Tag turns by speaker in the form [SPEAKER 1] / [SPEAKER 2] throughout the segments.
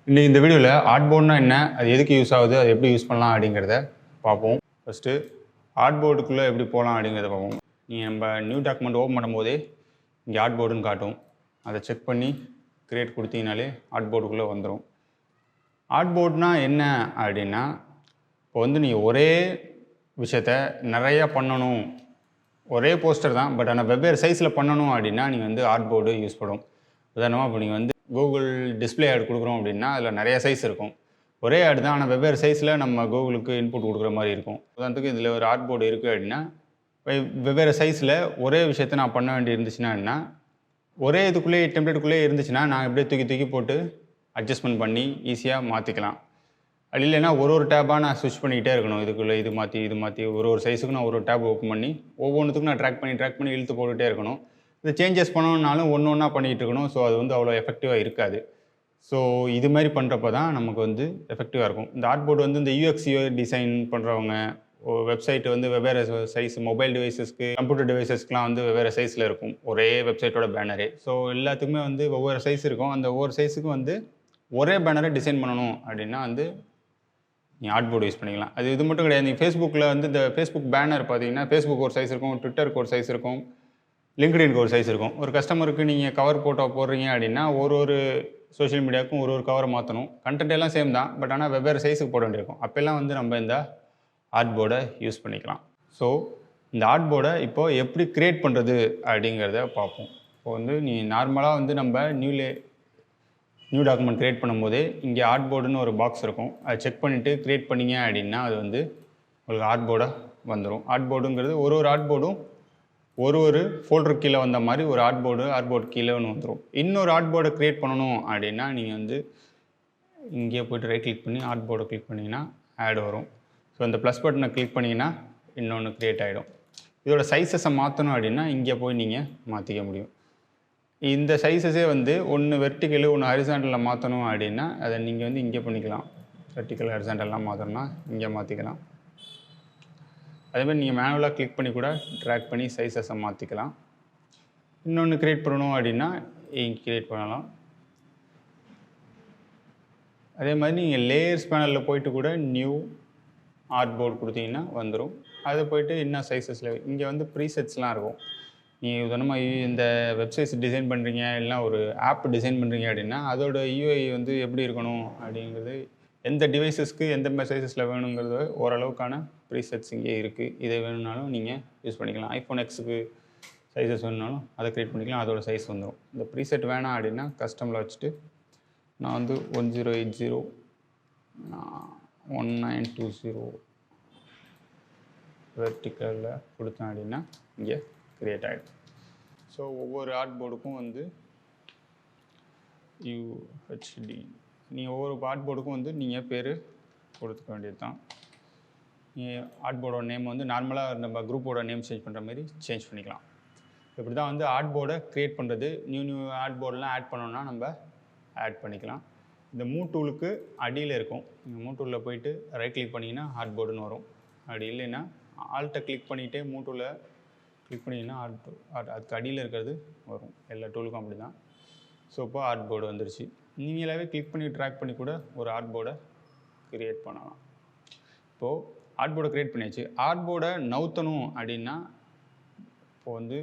[SPEAKER 1] இன்னைக்கு இந்த வீடியோவில் ஆர்ட்போர்ட்னா என்ன, அது எதுக்கு யூஸ் ஆகுது, அது எப்படி யூஸ் பண்ணலாம் அப்படிங்கிறத பார்ப்போம். ஃபஸ்ட்டு ஆர்ட்போர்டுக்குள்ளே எப்படி போகலாம் அப்படிங்கிறத பார்ப்போம். நீங்கள் நம்ம நியூ டாக்குமெண்ட் ஓப்பன் பண்ணும்போதே இங்கே ஆர்ட்போர்டுன்னு காட்டும். அதை செக் பண்ணி கிரியேட் கொடுத்தீங்கனாலே ஆர்ட்போர்டுக்குள்ளே வந்துடும். ஆர்ட்போர்ட்னா என்ன அப்படின்னா, இப்போ வந்து நீங்கள் ஒரே விஷயத்த நிறையா பண்ணணும், ஒரே போஸ்டர் தான், பட் ஆனால் வெவ்வேறு சைஸில் பண்ணணும் அப்படின்னா நீங்கள் வந்து ஆர்ட்போர்டு யூஸ் பண்ணும். உதாரணமாக இப்போ நீங்கள் வந்து கூகுள் டிஸ்பிளே ஆட் கொடுக்குறோம் அப்படின்னா அதில் நிறைய சைஸ் இருக்கும். ஒரே ஆட் தான், ஆனால் வெவ்வேறு சைஸில் நம்ம கூகுளுக்கு இன்புட் கொடுக்குற மாதிரி இருக்கும். உதாரணத்துக்கு இதில் ஒரு ஆர்ட்போர்டு இருக்குது அப்படின்னா வெவ்வேறு சைஸில் ஒரே விஷயத்த நான் பண்ண வேண்டி இருந்துச்சுன்னா ஒரே இதுக்குள்ளேயே டெம்ப்ளேட்டுக்குள்ளேயே இருந்துச்சுன்னா நான் எப்படியே தூக்கி போட்டு அட்ஜஸ்ட்மெண்ட் பண்ணி ஈஸியாக மாற்றிக்கலாம். அப்படி இல்லைன்னா ஒரு டேப்பாக நான் ஸ்விட்ச் பண்ணிக்கிட்டே இருக்கணும். இதுக்குள்ளே இது மாற்றி ஒரு சைஸுக்கு நான் ஒரு டேப் ஓப்பன் பண்ணி ஒவ்வொன்றுத்துக்கும் நான் ட்ராக் பண்ணி இழுத்து போட்டுகிட்டே இருக்கணும். இது சேஞ்சஸ் பண்ணணுன்னாலும் ஒன்றா பண்ணிகிட்டு இருக்கணும். ஸோ அது வந்து அவ்வளோ எஃபெக்டிவாக இருக்காது. ஸோ இது மாதிரி பண்ணுறப்ப தான் நமக்கு வந்து எஃபெக்டிவாக இருக்கும். இந்த ஆர்ட்போர்டு வந்து இந்த UX UI டிசைன் பண்ணுறவங்க, வெப்சைட் வந்து வெவ்வேறு சைஸ், மொபைல் டிவைசஸ்க்கு, கம்ப்யூட்டர் டிவைசஸ்க்குலாம் வந்து வெவ்வேறு சைஸில் இருக்கும் ஒரே வெப்சைட்டோட பேனரே. ஸோ எல்லாத்துக்குமே வந்து ஒவ்வொரு சைஸ் இருக்கும். அந்த ஒவ்வொரு சைஸுக்கும் வந்து ஒரே பேனரை டிசைன் பண்ணணும் அப்படின்னா வந்து நீங்கள் ஆர்ட்போர்டு யூஸ் பண்ணிக்கலாம். அது இது மட்டும் கிடையாது. நீங்கள் ஃபேஸ்புக்கில் வந்து இந்த ஃபேஸ்புக் பேனர் பார்த்தீங்கன்னா ஃபேஸ்புக் ஒரு சைஸ் இருக்கும், ட்விட்டருக்கு ஒரு சைஸ் இருக்கும், லிங்க்டின்க்கு ஒரு சைஸ் இருக்கும். ஒரு கஸ்டமருக்கு நீங்கள் கவர் ஃபோட்டோ போடுறீங்க அப்படின்னா ஒரு சோஷியல் மீடியாவுக்கும் ஒரு கவரை மாற்றணும். கண்டென்ட் எல்லாம் சேம் தான், பட் ஆனால் வெவ்வேறு சைஸுக்கு போட வேண்டியிருக்கும். அப்போல்லாம் வந்து நம்ம இந்த ஆர்ட்போர்டை யூஸ் பண்ணிக்கலாம். ஸோ இந்த ஆர்ட்போர்டை இப்போது எப்படி க்ரியேட் பண்ணுறது அப்படிங்கிறத பார்ப்போம். இப்போ வந்து நார்மலாக வந்து நம்ம நியூ டாக்குமெண்ட் க்ரியேட் பண்ணும்போதே இங்கே ஆர்ட்போர்டுன்னு ஒரு பாக்ஸ் இருக்கும். அதை செக் பண்ணிவிட்டு க்ரியேட் பண்ணிங்க அப்படின்னா அது வந்து உங்களுக்கு ஆர்ட்போர்டாக வந்துடும். ஆர்ட்போர்டுங்கிறது ஒரு ஆர்ட்போர்டும் ஒரு ஃபோல்டர் கீழே வந்த மாதிரி ஒரு ஆர்ட்போர்டு கீழே ஒன்று வந்துடும். இன்னொரு ஆர்ட்போர்டை க்ரியேட் பண்ணணும் அப்படின்னா நீங்கள் வந்து இங்கே போய்ட்டு ரைட் கிளிக் பண்ணி ஆர்ட்போர்டை கிளிக் பண்ணிங்கன்னா ஆட் வரும். ஸோ இந்த ப்ளஸ் பட்டனை கிளிக் பண்ணிங்கன்னா இன்னொன்று க்ரியேட் ஆகிடும். இதோட சைஸஸை மாற்றணும் அப்படின்னா இங்கே போய் நீங்கள் மாற்றிக்க முடியும். இந்த சைஸஸே வந்து ஒன்று வெர்டிக்கல் ஒன்று ஹரிசாண்டலில் மாற்றணும் அப்படின்னா அதை நீங்கள் வந்து இங்கே பண்ணிக்கலாம். வெர்டிக்கல் ஹரிசாண்டல்லாம் மாற்றணும்னா இங்கே மாற்றிக்கலாம். அதேமாதிரி நீங்கள் மேனுவலாக கிளிக் பண்ணி கூட ட்ராக் பண்ணி சைஸஸை மாற்றிக்கலாம். இன்னொன்று க்ரியேட் பண்ணணும் அப்படின்னா இங்கே க்ரியேட் பண்ணலாம். அதே மாதிரி நீங்கள் லேயர்ஸ் பேனலில் போய்ட்டு கூட நியூ ஆர்ட்போர்டு கொடுத்தீங்கன்னா வந்துடும். அதை போய்ட்டு என்ன சைஸஸில் இங்கே வந்து ப்ரீசெட்ஸ்லாம் இருக்கும். நீங்கள் உதாரணமாக இந்த வெப்சைட்ஸ் டிசைன் பண்ணுறீங்க, இல்லைனா ஒரு ஆப் டிசைன் பண்ணுறீங்க அப்படின்னா அதோட UI வந்து எப்படி இருக்கணும் அப்படிங்கிறது, எந்த டிவைசஸ்க்கு எந்த மாதிரி சைஸஸில் வேணுங்கிறது ஓரளவுக்கான ப்ரீசெட்ஸ் இங்கே இருக்குது. இதை வேணும்னாலும் நீங்கள் யூஸ் பண்ணிக்கலாம். iPhone Xக்கு சைஸஸ் வேணுனாலும் அதை க்ரியேட் பண்ணிக்கலாம். அதோட சைஸ் வந்துடும். இந்த ப்ரீசெட் வேணாம் அப்படின்னா கஸ்டமில் வச்சுட்டு நான் வந்து 1080 1920 வெர்டிக்கலில் கொடுத்தேன் அப்படின்னா இங்கே க்ரியேட் ஆகிடும். ஸோ ஒவ்வொரு ஆர்ட்போர்டுக்கும் வந்து UHD நீங்கள் ஒவ்வொரு ஆர்ட்போர்டுக்கும் வந்து நீங்கள் பேர் கொடுத்துக்க வேண்டியது தான். நீங்கள் ஆர்ட்போர்டோட நேம் வந்து நார்மலாக நம்ம குரூப்போட நேம் சேஞ்ச் பண்ணுற மாதிரி சேஞ்ச் பண்ணிக்கலாம். இப்படி தான் வந்து ஆர்ட்போர்டை க்ரியேட் பண்ணுறது. நியூ ஆர்ட்போர்டெலாம் ஆட் பண்ணோன்னா நம்ம ஆட் பண்ணிக்கலாம். இந்த டூலுக்கு அடியில் இருக்கும். நீங்கள் டூலில் போயிட்டு ரைட் கிளிக் பண்ணிங்கன்னா ஆர்ட்போர்டுன்னு வரும். அப்படி இல்லைன்னா ஆல்ட்டை கிளிக் பண்ணிவிட்டு டூலில் கிளிக் பண்ணிங்கன்னா அதுக்கு அடியில் இருக்கிறது வரும். எல்லா டூலுக்கும் அப்படி தான். ஸோ இப்போ ஆர்ட்போர்டு வந்துருச்சு. நீங்களாவே கிளிக் பண்ணி ட்ராக் பண்ணி கூட ஒரு ஆர்ட்போர்டை க்ரியேட் பண்ணலாம். இப்போது ஆர்ட்போர்டை க்ரியேட் பண்ணியாச்சு. ஆர்ட்போர்டை நவுத்தணும் அப்படின்னா இப்போது வந்து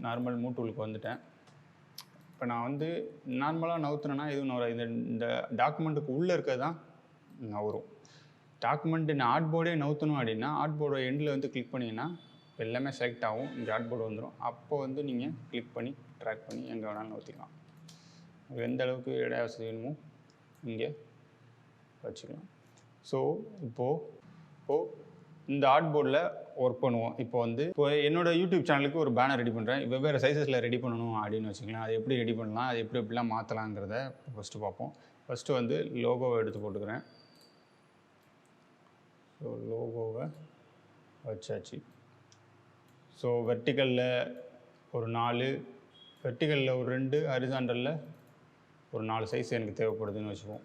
[SPEAKER 1] நார்மல் டூலுக்கு வந்துட்டேன். இப்போ நான் வந்து நார்மலாக நவுத்துனேன்னா எதுவும் நவராது. இந்த டாக்குமெண்ட்டுக்கு உள்ளே இருக்கிறது தான் நவரும். டாக்குமெண்ட்டு நான் ஆர்ட்போர்டே நவுத்தணும் அப்படின்னா ஆர்ட்போர்டோட எண்டில் வந்து கிளிக் பண்ணிங்கன்னா எல்லாமே செலக்ட் ஆகும். இங்கே ஆர்ட்போர்டு வந்துடும். அப்போ வந்து நீங்கள் கிளிக் பண்ணி ட்ராக் பண்ணி எங்கே வேணாலும் நவுத்திக்கலாம். எந்த அளவுக்கு இட வசதி வேணுமோ இங்கே வச்சுக்கலாம். ஸோ இப்போது இந்த ஆர்ட்போர்டில் ஒர்க் பண்ணுவோம். இப்போ என்னோடய யூடியூப் சேனலுக்கு ஒரு பேனர் ரெடி பண்ணுறேன். வெவ்வேறு சைஸஸில் ரெடி பண்ணணும் அப்படின்னு வச்சுக்கலாம். அது எப்படி ரெடி பண்ணலாம், அது எப்படிலாம் மாற்றலாங்கிறத ஃபஸ்ட்டு பார்ப்போம். ஃபஸ்ட்டு வந்து லோகோவை எடுத்து போட்டுக்கிறேன். ஸோ லோகோவை வச்சாச்சு. ஸோ வெர்டிக்கலில் ஒரு 4, வெர்டிக்கலில் ஒரு 2, ஹரிசாண்டலில் ஒரு 4 சைஸ் எனக்கு தேவைப்படுதுன்னு வச்சுப்போம்.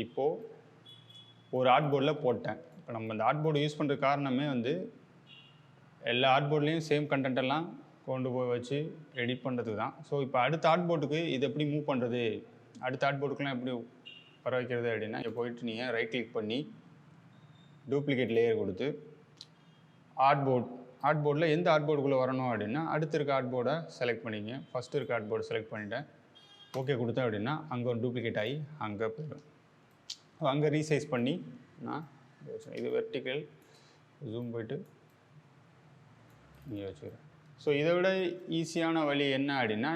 [SPEAKER 1] இப்போது ஒரு ஆர்ட்போர்டில் போட்டேன். இப்போ நம்ம இந்த ஆர்ட்போர்டு யூஸ் பண்ணுற காரணமே வந்து எல்லா ஆர்ட்போர்ட்லேயும் சேம் கண்டென்ட்டெல்லாம் கொண்டு போய் வச்சு எடிட் பண்ணுறதுக்கு தான். ஸோ இப்போ அடுத்த ஆர்ட்போர்டுக்கு இது எப்படி மூவ் பண்ணுறது அடுத்த ஆர்ட்போர்டுக்குலாம் எப்படி வர வைக்கிறது அப்படின்னா, இங்கே போயிட்டு நீங்கள் ரைட் கிளிக் பண்ணி டூப்ளிகேட் லேயர் கொடுத்து ஆர்ட்போர்டில் எந்த ஆர்ட்போர்டுக்குள்ளே வரணும் அப்படின்னா அடுத்து இருக்க ஆர்ட்போர்டை செலக்ட் பண்ணிங்க. ஃபஸ்ட்டு இருக்க ஆர்ட்போர்டை செலக்ட் பண்ணிட்டேன். ஓகே கொடுத்தேன் அப்படின்னா அங்கே ஒரு டூப்ளிகேட் ஆகி அங்கே போயிடும். அங்கே ரீசைஸ் பண்ணி நான் இது வெர்டிக்கல் ஜூம் போயிட்டு இங்கே வச்சுக்கிறேன். ஸோ இதை விட ஈஸியான வழி என்ன அப்படின்னா,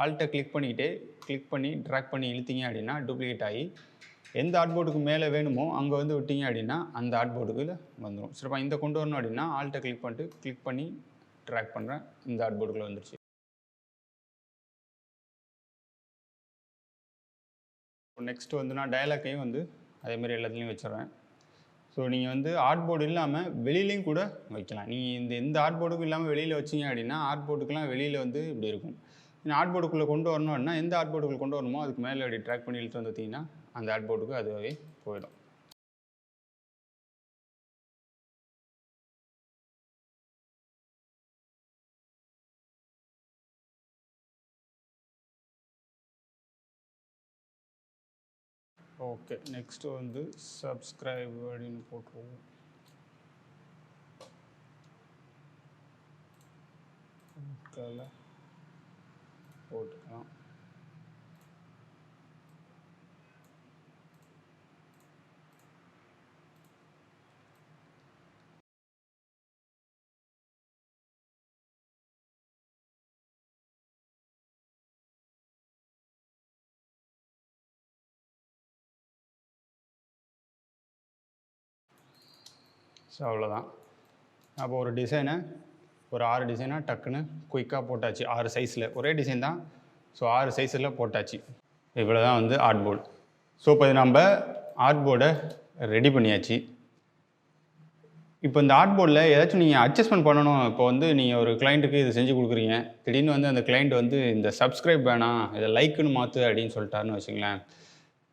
[SPEAKER 1] ஆல்ட்டை கிளிக் பண்ணி ட்ராக் பண்ணி இழுத்தீங்க அப்படின்னா டூப்ளிகேட் ஆகி எந்த ஆர்ட்போர்டுக்கு மேலே வேணுமோ அங்கே வந்து விட்டீங்க அப்படின்னா அந்த ஆர்ட்போர்டுக்கு வந்துடும். சிறப்பாக இந்த கொண்டு வரணும் அப்படின்னா ஆல்ட்டை கிளிக் பண்ணி ட்ராக் பண்ணுறேன், இந்த ஆர்ட்போர்டுக்குள்ளே வந்துருச்சு. நெக்ஸ்ட்டு வந்து நான் டயலாக்கையும் வந்து அதேமாதிரி எல்லாத்துலேயும் வச்சிடுறேன். ஸோ நீங்கள் வந்து ஆர்ட்போர்டு இல்லாமல் வெளியிலையும் கூட வைக்கலாம். நீங்கள் எந்த ஆர்ட்போர்டுக்கும் இல்லாமல் வெளியில் வச்சிங்க அப்படின்னா ஆர்ட்போர்டுக்கெலாம் வெளியில் வந்து இப்படி இருக்கும். நீங்கள் ஆர்ட்போர்டுக்குள்ளே கொண்டு வரணும் அப்படின்னா எந்த ஆர்ட்போர்டுக்குள்ளே கொண்டு வரணுமோ அதுக்கு மேலே அப்படி ட்ராக் பண்ணி இழுத்து வந்துட்டிங்கன்னா அந்த ஆர்ட்போர்டுக்கு அதுவே போயிடும். ஓகே, நெக்ஸ்ட்டு வந்து சப்ஸ்கிரைப் அப்படின்னு போட்டுருவோம். போட்டுக்கலாம். ஸோ அவ்வளோதான். அப்போ ஒரு டிசைனை ஒரு 6 டிசைனாக டக்குன்னு குயிக்காக போட்டாச்சு. 6 சைஸில் ஒரே டிசைன் தான். ஸோ 6 சைஸில் போட்டாச்சு. இவ்வளோ தான் வந்து ஆர்ட்போர்டு. ஸோ இப்போ நம்ம ஆர்ட்போர்டை ரெடி பண்ணியாச்சு. இப்போ இந்த ஆர்ட்போர்டில் ஏதாச்சும் நீங்கள் அட்ஜஸ்ட்மெண்ட் பண்ணணும். இப்போ வந்து நீங்கள் ஒரு கிளைண்ட்டுக்கு இது செஞ்சு கொடுக்குறீங்க, திடீர்னு வந்து அந்த கிளைண்ட் வந்து இந்த சப்ஸ்கிரைப் வேணாம், இதை லைக்குன்னு மாற்று அப்படின்னு சொல்லிட்டாருன்னு வச்சுங்களேன்.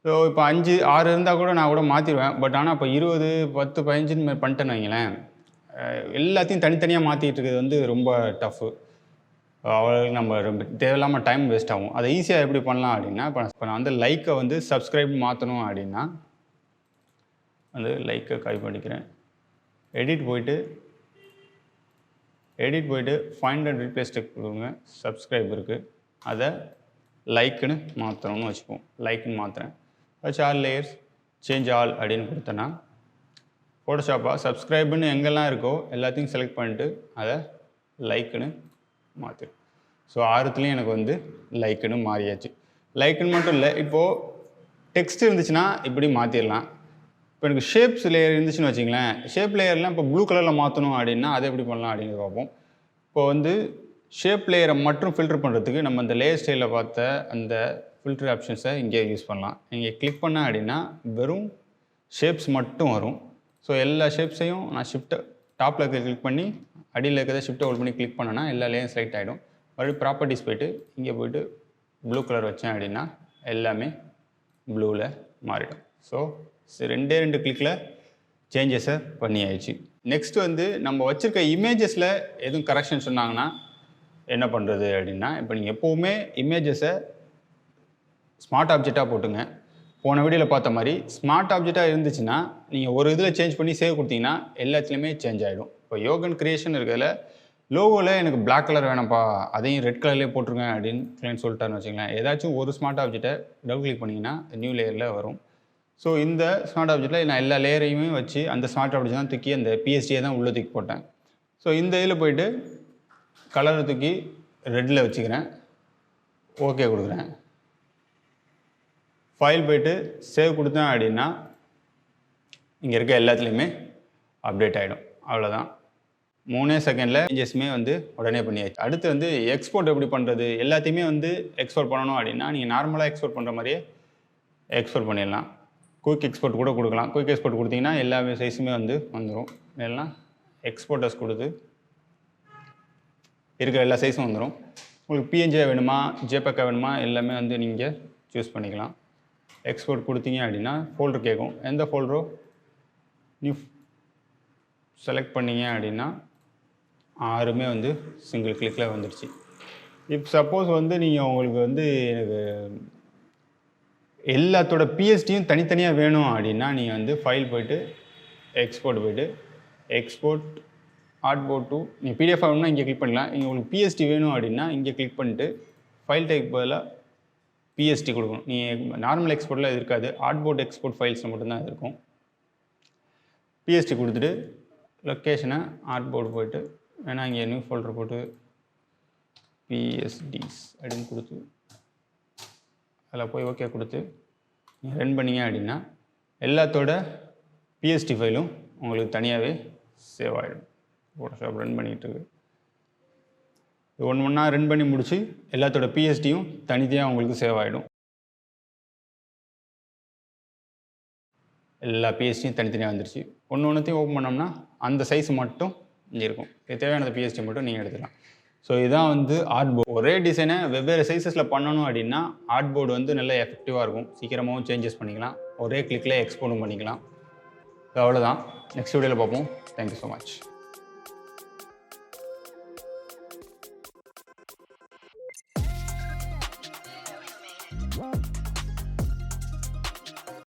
[SPEAKER 1] ஸோ இப்போ 5, 6 இருந்தால் கூட நான் கூட மாற்றிடுவேன். பட் ஆனால் இப்போ 20, 10, 15 பண்ணிட்டேன்னு வைங்களேன், எல்லாத்தையும் தனித்தனியாக மாற்றிட்டு இருக்கிறது வந்து ரொம்ப டஃப்பு. அவளுக்கு நம்ம ரொம்ப தேவையில்லாமல் டைம் வேஸ்ட் ஆகும். அதை ஈஸியாக எப்படி பண்ணலாம் அப்படின்னா, இப்போ நான் வந்து லைக்கை வந்து சப்ஸ்கிரைப் மாற்றணும் அப்படின்னா வந்து லைக்கை காப்பி பண்ணிக்கிறேன். எடிட் போயிட்டு ஃபைண்ட் அண்ட் ரீப்ளேஸ் டெக் கொடுங்க. சப்ஸ்கிரைப் இருக்குது, அதை லைக்குன்னு மாற்றணும்னு வச்சுப்போம். லைக்குன்னு மாற்றுறேன். வச்சு ஆல் லேயர்ஸ் சேஞ்ச் ஆல் அப்படின்னு கொடுத்தேன்னா ஃபோட்டோஷாப்பாக சப்ஸ்கிரைப்னு எங்கெல்லாம் இருக்கோ எல்லாத்தையும் செலக்ட் பண்ணிட்டு அதை லைக்குன்னு மாற்றிடும். ஸோ 6துலேயும் எனக்கு வந்து லைக்குன்னு மாறியாச்சு. லைக்குன்னு மட்டும் இல்லை, இப்போது டெக்ஸ்ட் இருந்துச்சுன்னா இப்படி மாற்றிடலாம். இப்போ எனக்கு ஷேப்ஸ் லேயர் இருந்துச்சுன்னு வச்சிங்களேன், ஷேப் லேயர்லாம் இப்போ ப்ளூ கலரில் மாற்றணும் அப்படின்னா அதை எப்படி பண்ணலாம் அப்படிங்கிறது பார்ப்போம். இப்போ வந்து ஷேப் லேயரை மட்டும் ஃபில்டர் பண்ணுறதுக்கு நம்ம அந்த லேயர் ஸ்டைலில் பார்த்த அந்த ஃபில்டர் ஆப்ஷன்ஸை இங்கே யூஸ் பண்ணலாம். நீங்கள் கிளிக் பண்ண அப்படின்னா வெறும் ஷேப்ஸ் மட்டும் வரும். ஸோ எல்லா ஷேப்ஸையும் நான் ஷிஃப்ட்டை டாப்பில் இருக்க கிளிக் பண்ணி அடியில் இருக்கிறத ஷிஃப்ட்டை ஹோல்ட் பண்ணி கிளிக் பண்ணேன்னா எல்லா லேயரும் செலக்ட் ஆகிடும். மறுபடியும் ப்ராப்பர்ட்டிஸ் போய்ட்டு இங்கே போய்ட்டு ப்ளூ கலர் வச்சேன் அப்படின்னா எல்லாமே ப்ளூவில் மாறிடும். ஸோ 2 கிளிக்கில் சேஞ்சஸை பண்ணி ஆயிடுச்சு. நெக்ஸ்ட்டு வந்து நம்ம வச்சுருக்க இமேஜஸில் எதுவும் கரெக்ஷன் சொன்னாங்கன்னா என்ன பண்ணுறது அப்படின்னா, இப்போ நீங்கள் எப்போவுமே இமேஜஸை ஸ்மார்ட் ஆப்ஜெக்டாக போட்டுங்க. போன வீடியோவில் பார்த்த மாதிரி ஸ்மார்ட் ஆப்ஜெக்டாக இருந்துச்சுன்னா நீங்கள் ஒரு இதில் சேஞ்ச் பண்ணி சேவ் கொடுத்தீங்கன்னா எல்லாத்துலேயுமே சேஞ்ச் ஆகிடும். இப்போ யோகன் கிரியேஷன் இருக்கிறதுல லோகோவில் எனக்கு பிளாக் கலர் வேணாம்ப்பா, அதையும் ரெட் கலர்லேயே போட்டிருங்க அப்படின்னு கிளைண்ட் சொல்லிட்டாருன்னு வச்சுங்களேன். ஏதாச்சும் ஒரு ஸ்மார்ட் ஆப்ஜெக்டை டபுள் கிளிக் பண்ணிங்கன்னா நியூ லேயரில் வரும். ஸோ இந்த ஸ்மார்ட் ஆப்ஜெக்டில் நான் எல்லா லேயரையுமே வச்சு அந்த ஸ்மார்ட் ஆப்ஜெக்ட் தான் தூக்கி அந்த பிஎஸ்டியை தான் உள்ளே தூக்கி போட்டேன். ஸோ இந்த இதில் போய்ட்டு கலரை தூக்கி ரெட்டில் வச்சுக்கிறேன். ஓகே கொடுக்குறேன். ஃபைல் போய்ட்டு சேவ் கொடுத்தேன் அப்படின்னா இங்கே இருக்க எல்லாத்துலேயுமே அப்டேட் ஆகிடும். அவ்வளோதான். 3 செகண்டில் சேஞ்சஸுமே வந்து உடனே பண்ணியாச்சு. அடுத்து வந்து எக்ஸ்போர்ட் எப்படி பண்ணுறது, எல்லாத்தையுமே வந்து எக்ஸ்போர்ட் பண்ணணும் அப்படின்னா நீங்கள் நார்மலாக எக்ஸ்போர்ட் பண்ணுற மாதிரியே எக்ஸ்போர்ட் பண்ணிடலாம். குயிக் எக்ஸ்போர்ட் கூட கொடுக்கலாம். குயிக் எக்ஸ்போர்ட் கொடுத்தீங்கன்னா எல்லா சைஸுமே வந்து வந்துடும். இல்லைன்னா எக்ஸ்போர்ட்டர்ஸ் கொடுத்து இருக்கிற எல்லா சைஸும் வந்துடும். உங்களுக்கு பிஎன்ஜியாக வேணுமா ஜேபேக்காக வேணுமா எல்லாமே வந்து நீங்கள் சூஸ் பண்ணிக்கலாம். எக்ஸ்போர்ட் கொடுத்தீங்க அப்படின்னா ஃபோல்டர் கேட்கும். எந்த ஃபோல்டரோ நியூ செலக்ட் பண்ணிங்க அப்படின்னா 6மே வந்து சிங்கிள் கிளிக்கில் வந்துடுச்சு. இப்போ சப்போஸ் வந்து நீங்கள் உங்களுக்கு வந்து எனக்கு எல்லாத்தோட பிஎஸ்டியும் தனித்தனியாக வேணும் அப்படின்னா நீங்கள் வந்து ஃபைல் போய்ட்டு எக்ஸ்போர்ட் போய்ட்டு எக்ஸ்போர்ட் ஆர்ட்போர்ட் டு நீங்கள் பிடிஎஃப் வேணும்னா இங்கே கிளிக் பண்ணலாம். இங்கே உங்களுக்கு பிஎஸ்டி வேணும் அப்படின்னா இங்கே கிளிக் பண்ணிட்டு ஃபைல் டைப் பதிலாக பிஎஸ்டி கொடுக்கணும். நீங்கள் நார்மல் எக்ஸ்போர்ட்டில் இது இருக்காது, ஆர்ட்போர்ட் எக்ஸ்போர்ட் ஃபைல்ஸில் மட்டும்தான் இது இருக்கும். பிஎஸ்டி கொடுத்துட்டு லொக்கேஷனை ஆர்ட்போர்டு போய்ட்டு வேணா இங்கே நியூ ஃபோல்டர் போட்டு பிஎஸ்டிஸ் அப்படின்னு கொடுத்து அதில் போய் ஓகே கொடுத்து நீங்கள் ரன் பண்ணிங்க அப்படின்னா எல்லாத்தோட பிஎஸ்டி ஃபைலும் உங்களுக்கு தனியாகவே சேவ் ஆகிடும். ஃபோட்டோஷாப் ரன் பண்ணிகிட்டு இருக்கு. இது ஒன்றா ரன் பண்ணி முடிச்சு எல்லாத்தோட பிஎஸ்டியும் தனித்தனியாக உங்களுக்கு சேவ் ஆகிடும். எல்லா பிஎஸ்டியும் தனித்தனியாக வந்துருச்சு. ஒன்றுத்தையும் ஓப்பன் பண்ணோம்னா அந்த சைஸ் மட்டும் இங்கே இருக்கும். இது தேவையான பிஎஸ்டி மட்டும் நீங்கள் எடுத்துக்கலாம். ஸோ இதுதான் வந்து ஆர்ட்போர்ட். ஒரே டிசைனை வெவ்வேறு சைஸஸில் பண்ணணும் அப்படின்னா ஆர்ட்போர்டு வந்து நல்ல எஃபெக்டிவாக இருக்கும். சீக்கிரமாகவும் சேஞ்சஸ் பண்ணிக்கலாம், ஒரே கிளிக்கில் எக்ஸ்போர்ட்டும் பண்ணிக்கலாம். அவ்வளோதான். நெக்ஸ்ட் வீடியோவில் பார்ப்போம். Thank you so much.